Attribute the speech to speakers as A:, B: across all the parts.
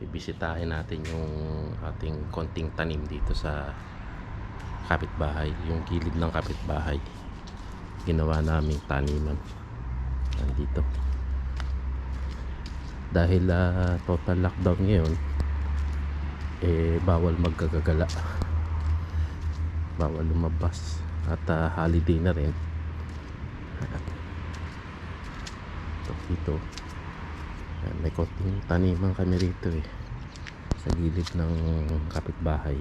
A: bibisitahin natin yung ating konting tanim dito sa kapitbahay, yung gilid ng kapitbahay. Ginawa naming taniman nandito dahil total lockdown ngayon, bawal magkagagala, bawal lumabas at holiday na rin. Dito may konting taniman kami rito sa gilid ng kapitbahay.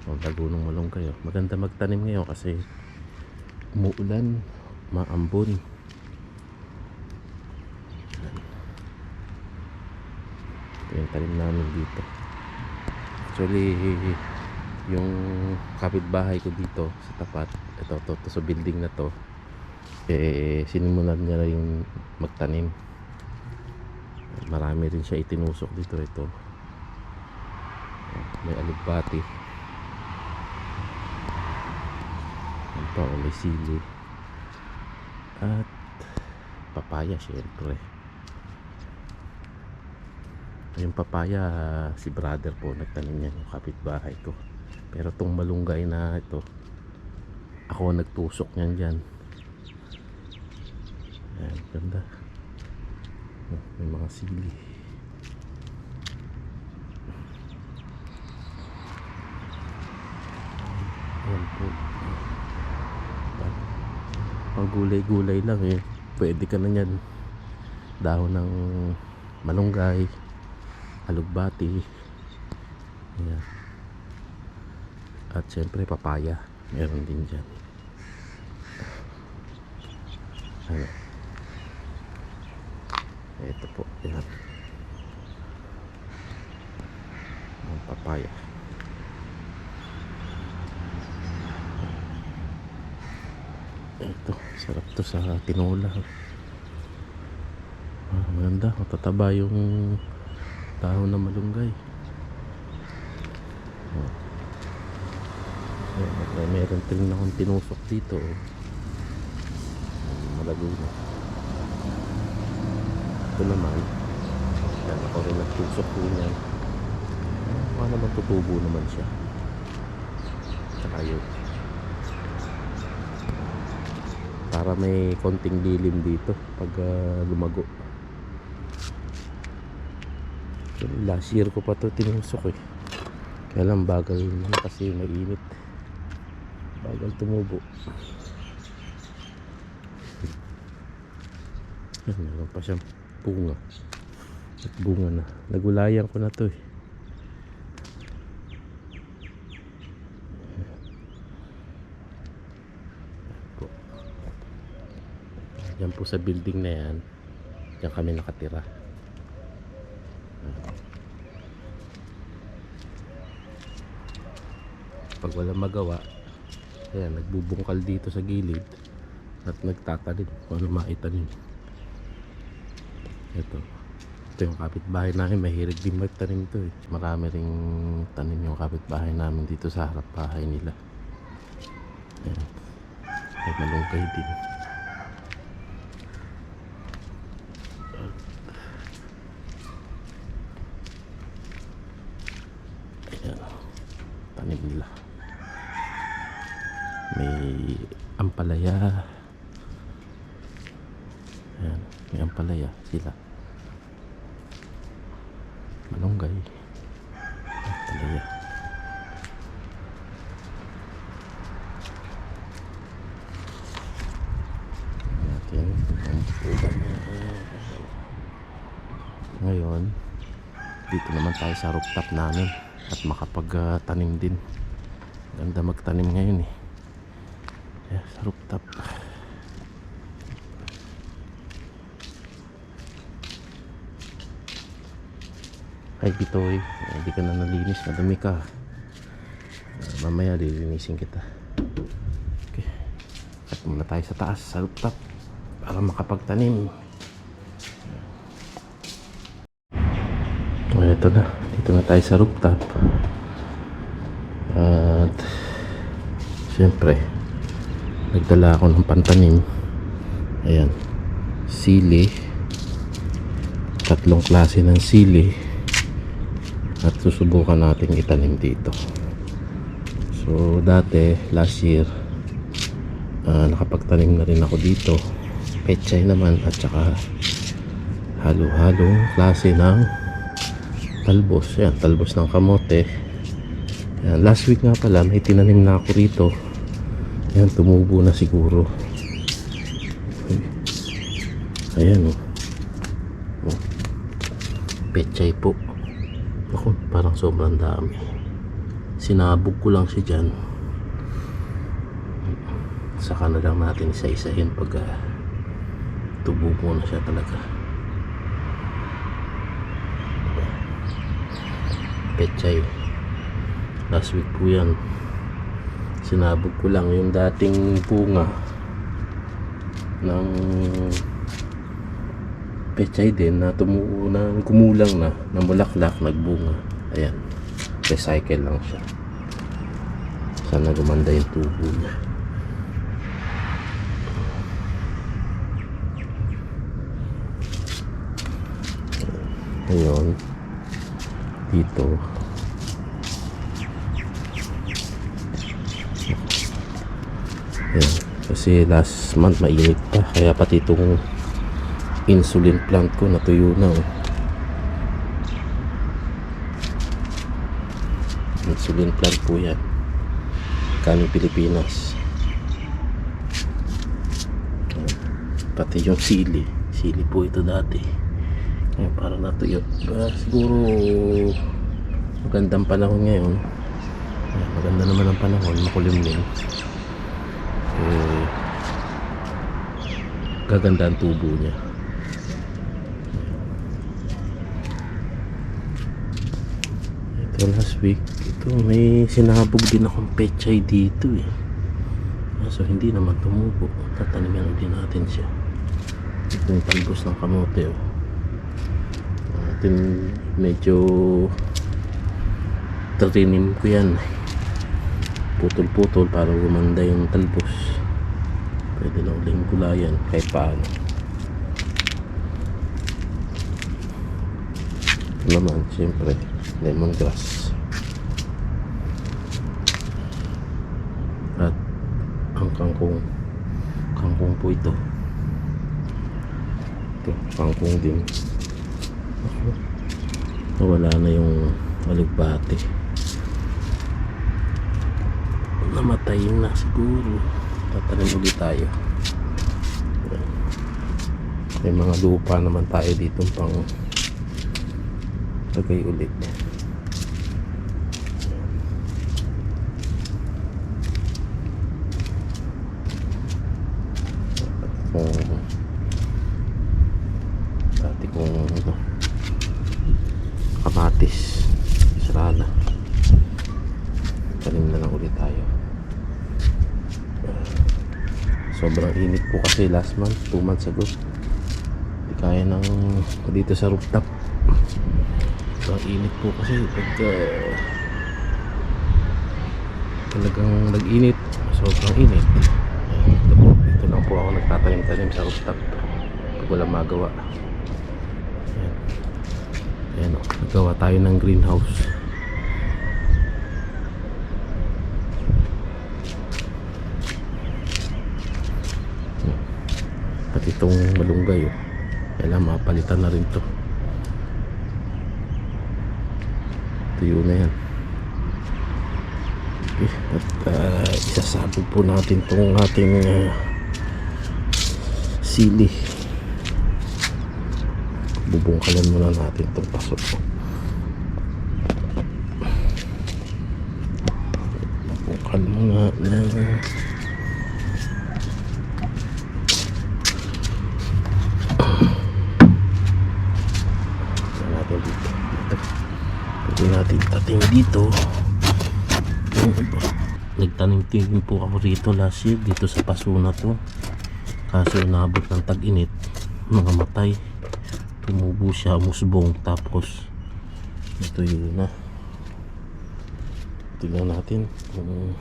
A: Ang lagunong malunggay. Maganda magtanim ngayon kasi umuulan, maambon. Ito yung tanim namin dito. Actually, yung kapitbahay ko dito sa tapat, ito sa building na to, sinimulan niya yung magtanim. Marami rin siya itinusok dito. Ito may alugbati, ito may sili at papaya. Syempre yung papaya, si brother po nagtanim niya, yung kapitbahay ko. Pero tong malunggay na ito, ako nagtusok niyan dyan. Ayan, ganda. May mga sili. Ayan po. Pang gulay-gulay lang pwede ka na yan. Dahon ng malunggay, alugbati. Ayan. At syempre papaya, meron din dyan. Ano? Ito po, yan ang papaya. Ito, sarap to sa tinola. Maganda, matataba yung dahon ng malunggay. Meron din akong tinusok dito. Malaguna. Ito naman, yan, ako rin nagtusok po niyan. Baka naman tutubo naman siya. Tsaka yun, para may konting dilim dito pag lumago. Last year ko pa to tinusok kaya lang bagal kasi mainit, bagal tumubo. Meron pa siyang bunga at bunga na. Nagulayan ko na to Yan po sa building na yan, diyan kami nakatira. Pag walang magawa, ayan, nagbubungkal dito sa gilid at nagtatanim kung ano maitanim. Ito yung kapitbahay namin, mahilig din magtanim ito Marami ring tanim yung kapitbahay namin dito sa harap bahay nila. Ayan, may malunggay din. Ayan, tanim nila. May ampalaya. Ayan, may ampalaya sila. Malunggay, ampalaya. Natin ngayon, dito naman tayo sa rooftop namin at makapag-tanim din. Ganda magtanim ngayon sa rooftop. Ay Bitoy, hindi ka na nalinis, madumi ka. Mamaya lilinisin kita. Okay, at muna tayo sa taas sa rooftop para makapagtanim. Ito na, dito na tayo sa rooftop. At syempre nagdala ako ng pantanim. Ayan, sili, tatlong klase ng sili at susubukan natin itanim dito. So dati last year nakapagtanim na rin ako dito, pechay naman at saka halo-halong klase ng talbos. Yan, talbos ng kamote. Yan, last week nga pala may tinanim na ako rito. Yan, tumubo na siguro. Ayan oh. Pechay po. Ako, parang sobrang dami. Sinabog ko lang siya dyan. Saka na lang natin isa-isahin pag tubo na siya talaga. Pechay. Last week po yan. Sinabog ko lang yung dating bunga ng pechay din na kumulang na namulaklak, nagbunga. Ayan, recycle lang siya. Sana gumanda yung tubo niya. Ngayon dito ayan, kasi last month mainit pa, kaya pati itong insulin plant ko natuyo na oh. Insulin plant po yan, galing Pilipinas. Pati yung sili po ito dati. Ngayon parang natuyo. Siguro magandang panahon ngayon. Maganda naman ang panahon, makulimlim. Gaganda ang tubo niya. Ito last week, ito may sinabog din akong pechay dito eh. So hindi naman tumubo. Tatanimin din natin siya. Ito yung talbos ng kamote oh. Medyo trinim ko yan, putol-putol para gumanda yung talbos. Pwede na uling gulayan kahit paano. Ito naman siyempre lemongrass at ang kangkong po ito kangkong din. Wala na yung alugbati, namatay na siguro. Tatanim ulit tayo. May mga lupa naman tayo dito pang lagay ulit. Dati kong kamatis sira na, tanim na lang ulit tayo. Sobrang init po kasi last month, 2 months ago. Hindi kaya ng dito sa rooftop. Sobrang init po kasi pagka talagang nag-init, sobrang init. Dito lang po ako nagtatanim-tanim sa rooftop pag walang magawa. Ayan o, nagawa tayo ng greenhouse. Pati itong malunggay o, kailangan mapalitan na rin to. Tuyo na yan. Okay, at isasabog po natin itong ating sili. Bubungkalan muna natin itong pasok. Bubungkal muna na natin dito. Pwede natin tating dito. Nagtanim-tanim po ako rito last year dito sa paso na to, kaso inabot ng tag-init, mga matay. Tumubo siya, musbong, tapos natuyo na. Tignan natin kung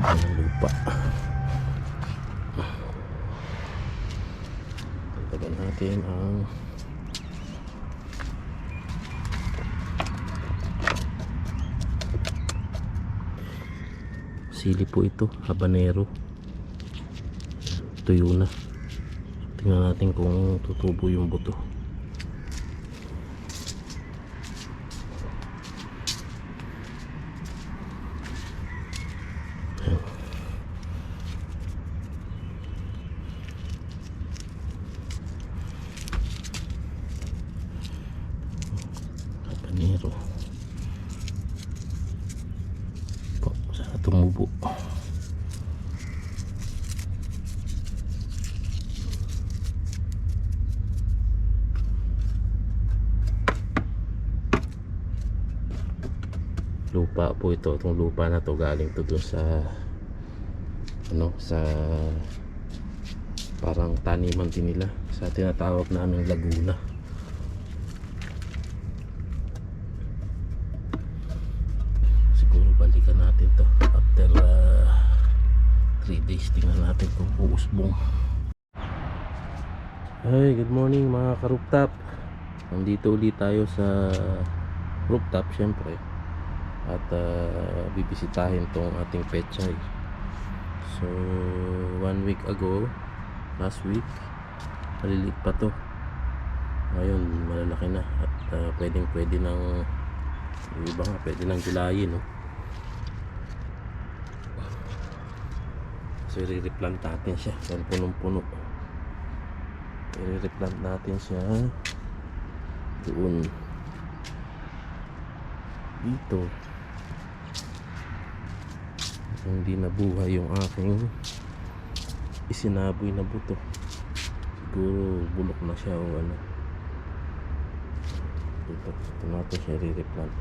A: ang lupa. Tagan natin ang sili po ito, habanero. Tuyo na. Tingnan natin kung tutubo yung buto. Habanero. Po, sana tumubo. Lupa po ito. Itong lupa na to galing to dun sa sa parang taniman din nila sa tinatawag namin Laguna. Siguro balikan natin to after 3 days. Tingnan natin kung uusbong. Hi, good morning mga ka-rooftop. Nandito ulit tayo sa rooftop syempre. At bibisitahin tong ating pechay. So 1 week ago, last week, maliliit pa to. Ngayon malalaki na at pwede nang yung iba nga pwede nang gulayin, no? So i-replant natin siya. Yan punong-puno. I-replant natin siya doon dito. Hindi nabuhay yung aking isinaboy na buto. Siguro bulok na siya o ano. Ito natin siya re-replant.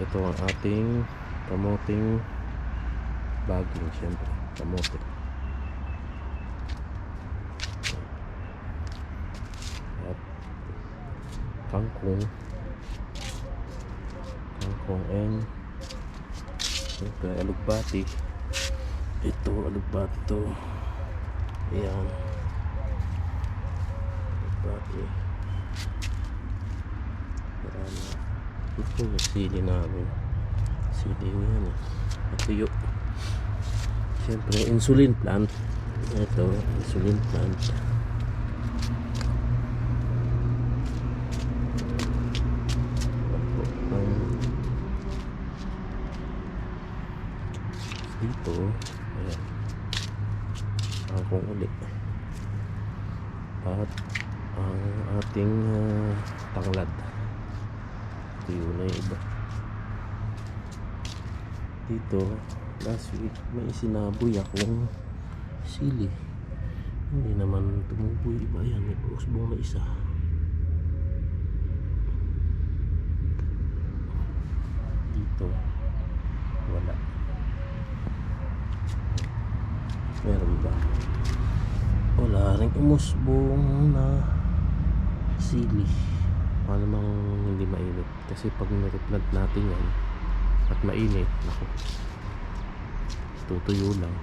A: Ito ang ating kamoting baging, syempre kamote. At kangkong and siyempre alugbati. Ito alugbati to. Ayan, alugbati. Marami. Ito yung sili namin. Sili yan eh. At tuyo. Siyempre insulin plant. Ito insulin plant. Dito, ayan, kangkong ulit. At ang ating tanglad. Ito na yung iba. Dito, last week may isinaboy akong sili. Hindi naman tumubo yung iba. Ayan, may usbong na isa. Dito, wala. Meron ba? Wala rin umusbong na sili. Paano mang hindi mainit? Kasi pag nireplant natin yan at mainit, naku, tutuyo lang.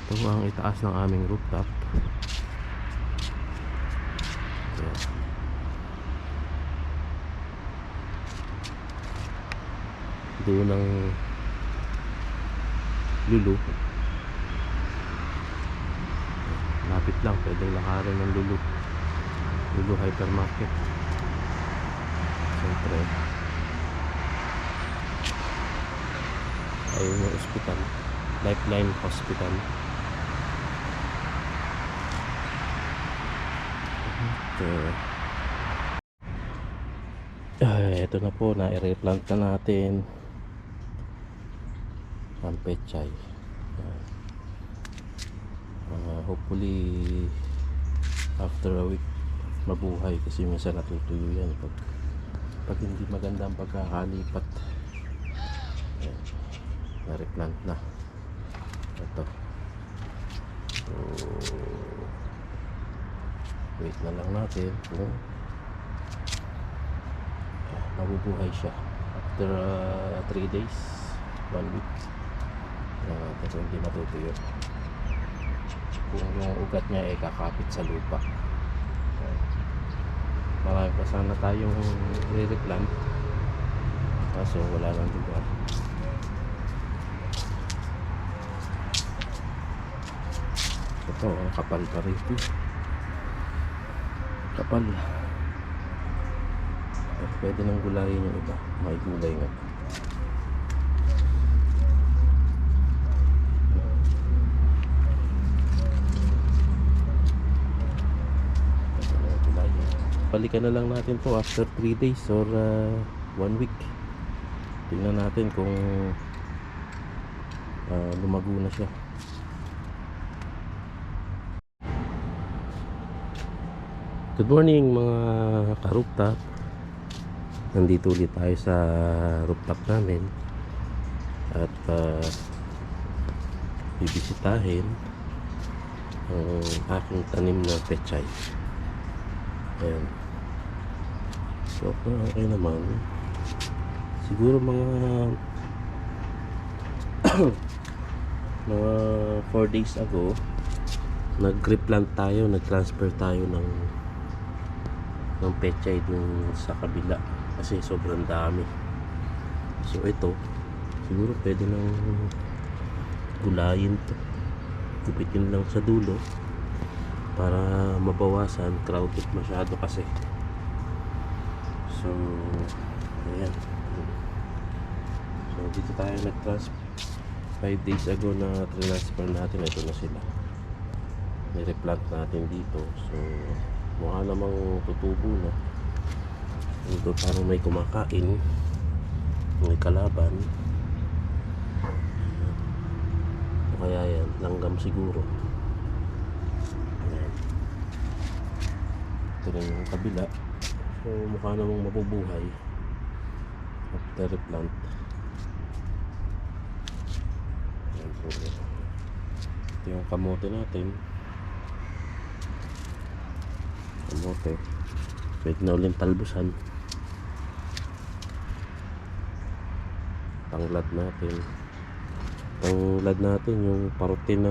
A: Ito ang itaas ng aming rooftop. Doon ang Lulu. Lapit lang, pwedeng lakarin ng Lulu. Lulu Hypermarket. Siyempre ayun yung hospital, Lifeline Hospital. Ito na po, na-replant na natin ang pechay. Hopefully after a week mabuhay, kasi minsan natutuyo yan pag hindi maganda ang pagkakalipat. Na-replant na ito. So wait na lang natin kung mabubuhay siya after 3 days, 1 week. Pero hindi matutuyo. kung yung ugat niya ay kakapit sa lupa. Marami pa sana tayong re-replant, kaso wala lang lugar. Ito, kapal pa rito. Kapal. At pwede nang gulayin yung iba. May gulay nga. Balikan na lang natin to after 3 days or 1 week. Tingnan natin kung lumago na siya. Good morning mga ka-rooftop. Nandito ulit tayo sa rooftop namin at bibisitahin ang aking tanim na pechay. Ayan. So, okay naman. Siguro mga 4 days ago nag-replant tayo, nag-transfer tayo ng pechay dun sa kabila kasi sobrang dami. So ito, siguro pwede nang gulayin to. Gupitin lang sa dulo para mabawasan, crowded masyado kasi. So ayan. So dito tayo nag-transfer 5 days ago na transfer natin. Ito na sila, nire-plant natin dito. So mukha namang tutubo na. Ito parang may kumakain, may kalaban o kaya yan, langgam siguro. Ito rin yung kabila. So mukha namang mabubuhay after replant. Ayan, so, ito yung kamote natin. Kamote pwede na ulit talbusan. Tanglad natin yung parte na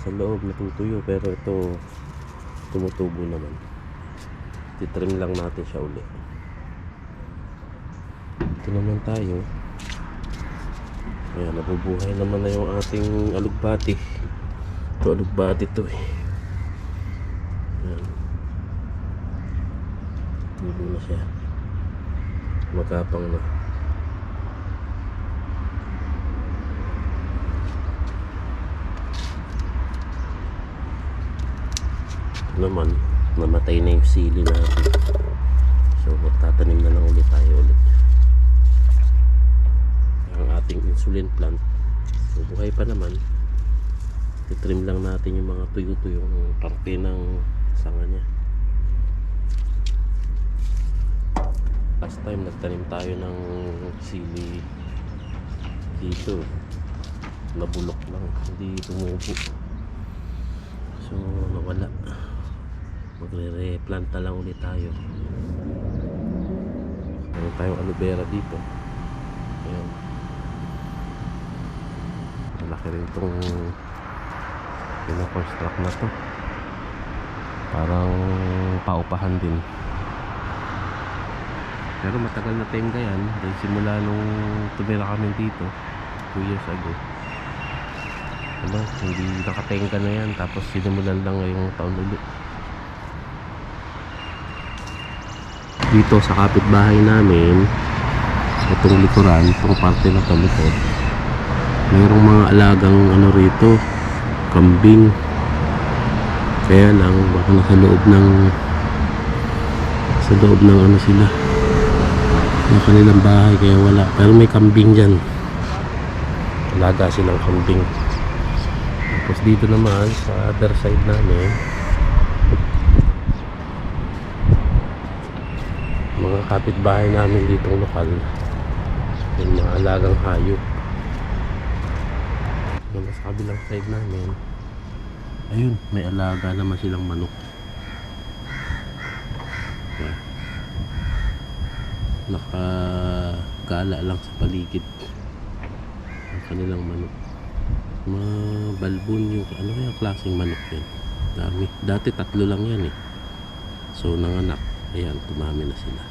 A: sa loob natutuyo, pero ito tumutubo naman. Titrim lang natin siya ulit. Ito naman tayo. Ayan, nabubuhay naman na yung ating alugbati. Ito alugbati to eh. Ayan, tubo na siya, magapang na. Naman namatay na yung sili natin, so magtatanim na lang ulit tayo ang ating insulin plant. So buhay pa naman, titrim lang natin yung mga tuyo-tuyong parte ng sanga nya. Last time nagtanim tayo ng sili dito, nabulok lang, hindi tumubo. So nawala, magre-replanta lang ulit tayo. Meron tayong aloe vera dito. Ayan, malaki rin itong pinakonstruct na to, parang paupahan din. Pero matagal na tenga yan, dahil simula nung tumira kami dito 2 years ago. Hindi nakatenga na yan, tapos sinimulan lang ngayong taon ulit. Dito sa kapitbahay namin, itong likuran, itong parte na ito likod, mayroong mga alagang ano rito, kambing. Kaya lang baka nasa loob ng ano sila, ng kanilang bahay, kaya wala. Pero may kambing dyan, alaga silang kambing. Tapos dito naman sa other side namin, mga kapitbahay namin ditong lokal, yung mga alagang hayop. Sa kabilang side namin, ayun, may alaga naman silang manok. Okay. Nakagala lang sa paligid ang kanilang manok. Mabalbon yung ano yung klaseng manok yan. Dami. Dati 3 lang yan eh. So nanganak. Ayan, tumami na sila.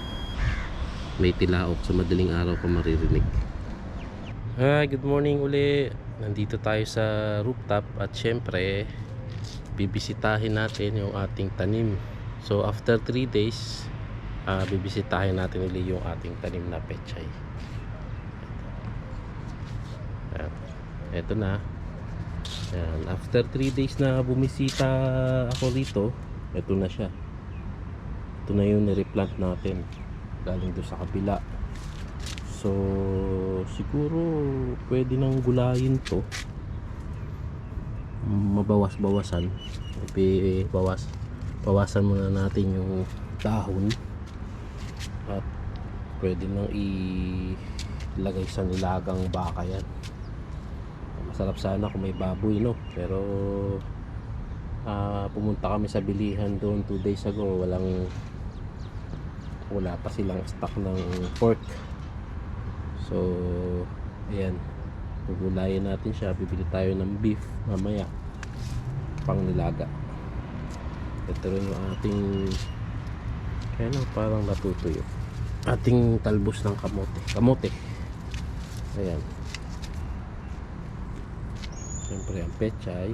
A: May tilaok sa madaling araw pa maririnig. Hi, good morning uli. Nandito tayo sa rooftop at syempre bibisitahin natin yung ating tanim. So after 3 days, bibisitahin natin uli yung ating tanim na pechay. Ayan. Ito na. Ayan. After 3 days na bumisita ako rito, ito na siya. Ito na yung nireplant natin galing doon sa kabila. So siguro pwede nang gulayin to, mabawas-bawasan. Bawasan muna natin yung dahon at pwede nang ilagay sa nilagang baka yan. Masarap sana kung may baboy, no? Pero pumunta kami sa bilihan doon 2 days ago, wala pa silang stock ng pork. So ayan, gugulayin natin siya. Bibili tayo ng beef mamaya pang nilaga. Ito rin yung ating parang natutuyo, ating talbos ng kamote. Ayan, siyempre ang pechay.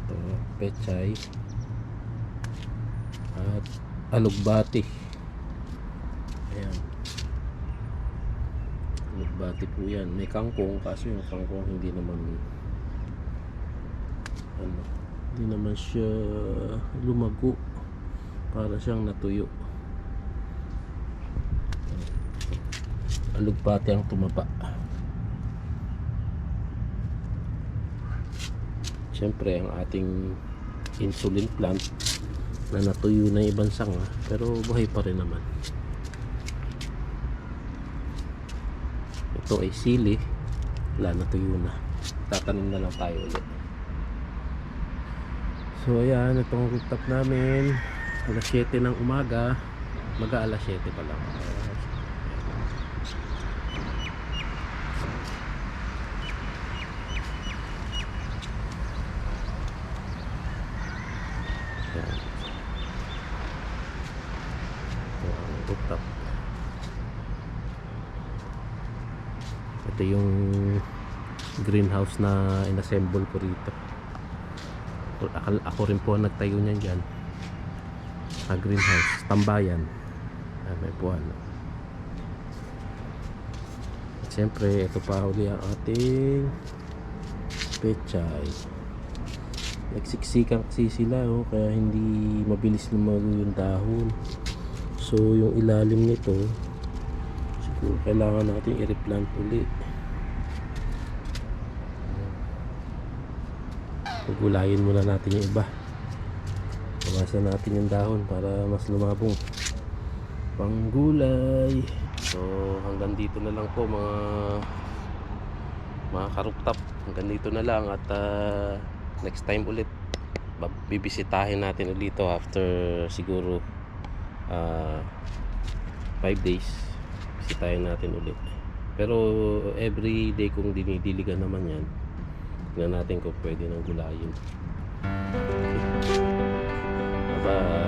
A: Ito, pechay at alugbati. Ayan, alugbati po yan. May kangkong, kaso yung kangkong hindi naman siya lumago, para siyang natuyo. Alugbati ang tumaba. Siyempre ang ating insulin plant na natuyo na ibang sanga, pero buhay pa rin naman. Ito ay sili, wala, natuyo na. Tatanim na lang tayo ulit. So ayan, itong rooftop namin, alas 7 ng umaga, alas 7 pa lang. Ayan. Rooftop. Ito yung greenhouse na inassemble ko rito. Ako rin po ang nagtayo niyan dyan sa greenhouse, tambayan. May buwan. At siyempre ito pa uli ang ating pechay. Nagsiksikan kasi sila, kaya hindi mabilis lumago yung dahon. So yung ilalim nito siguro kailangan natin i-replant ulit. Gulayin muna natin yung iba, bawasan natin yung dahon para mas lumabong panggulay. So hanggang dito na lang po mga ka-rooftop, hanggang dito na lang. At next time ulit bibisitahin natin ulit ito after siguro 5 days. Bisitahin natin ulit, pero every day kung dinidiligan naman yan, tignan natin kung pwede nang gulayin. Bye bye.